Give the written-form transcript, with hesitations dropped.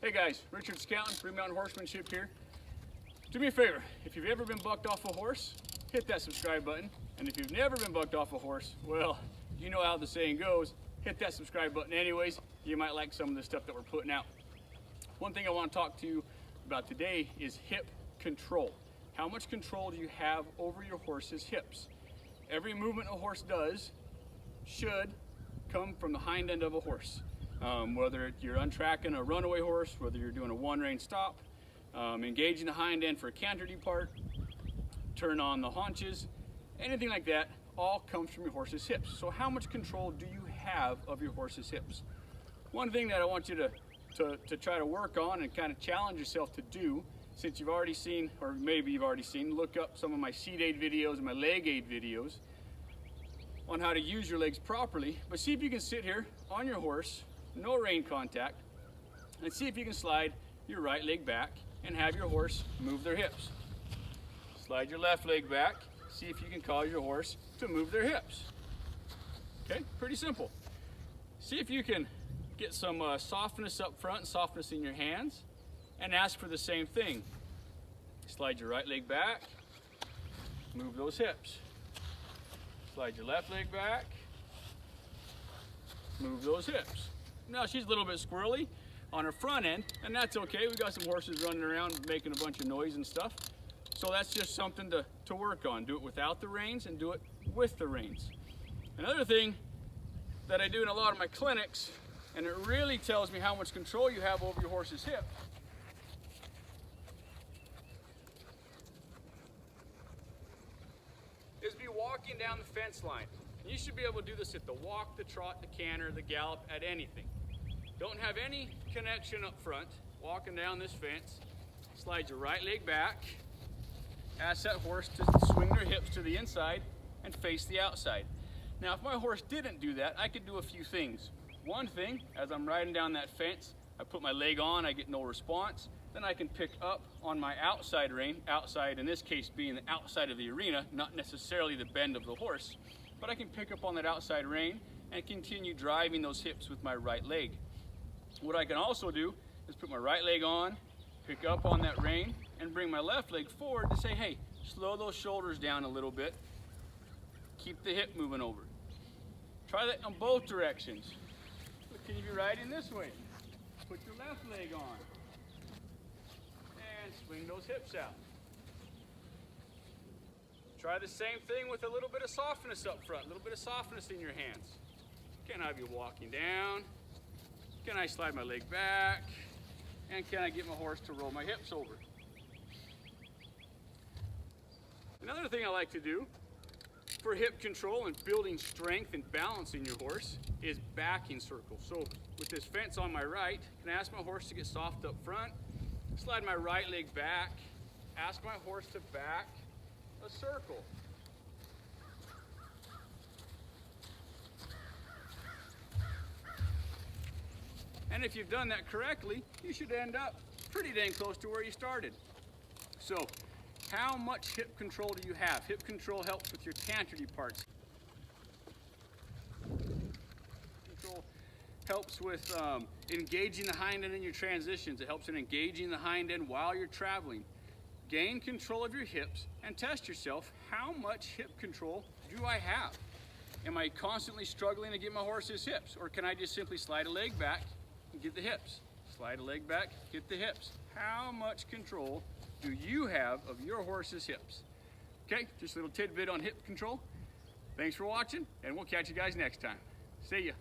Hey guys, Richard Scouten, Green Mountain Horsemanship here. Do me a favor, if you've ever been bucked off a horse, hit that subscribe button. And if you've never been bucked off a horse, well, you know how the saying goes, hit that subscribe button anyways. You might like some of the stuff that we're putting out. One thing I want to talk to you about today is hip control. How much control do you have over your horse's hips? Every movement a horse does should come from the hind end of a horse. Whether you're untracking a runaway horse, whether you're doing a one rein stop, engaging the hind end for a canter depart, turn on the haunches, anything like that, all comes from your horse's hips. So how much control do you have of your horse's hips? One thing that I want you to try to work on and kind of challenge yourself to do, since you've already seen, or maybe you've already seen, look up some of my seat aid videos and my leg aid videos on how to use your legs properly. But see if you can sit here on your horse, no rein contact, and see if you can slide your right leg back and have your horse move their hips. Slide your left leg back, see if you can cause your horse to move their hips. Okay, pretty simple. See if you can get some softness up front, softness in your hands, and ask for the same thing. Slide your right leg back, move those hips. Slide your left leg back, move those hips. Now she's a little bit squirrely on her front end, and that's okay. We got some horses running around making a bunch of noise and stuff. So that's just something to work on. Do it without the reins and do it with the reins. Another thing that I do in a lot of my clinics, and it really tells me how much control you have over your horse's hip, is be walking down the fence line. You should be able to do this at the walk, the trot, the canter, the gallop, at anything. Don't have any connection up front. Walking down this fence, slide your right leg back, ask that horse to swing their hips to the inside and face the outside. Now, if my horse didn't do that, I could do a few things. One thing, as I'm riding down that fence, I put my leg on, I get no response, then I can pick up on my outside rein, outside in this case being the outside of the arena, not necessarily the bend of the horse, but I can pick up on that outside rein and continue driving those hips with my right leg. What I can also do is put my right leg on, pick up on that rein, and bring my left leg forward to say, hey, slow those shoulders down a little bit, keep the hip moving over. Try that on both directions. Can you be riding this way? Put your left leg on and swing those hips out. Try the same thing with a little bit of softness up front, a little bit of softness in your hands. Can I have you walking down? Can I slide my leg back? And can I get my horse to roll my hips over? Another thing I like to do for hip control and building strength and balance in your horse is backing circles. So with this fence on my right, can I ask my horse to get soft up front? Slide my right leg back, ask my horse to back a circle. And if you've done that correctly, you should end up pretty dang close to where you started. So, how much hip control do you have? Hip control helps with your canter departs. Control helps with engaging the hind end in your transitions. It helps in engaging the hind end while you're traveling. Gain control of your hips and test yourself. How much hip control do I have? Am I constantly struggling to get my horse's hips? Or can I just simply slide a leg back and get the hips? Slide a leg back, get the hips. How much control do you have of your horse's hips? Okay, just a little tidbit on hip control. Thanks for watching, and we'll catch you guys next time. See ya.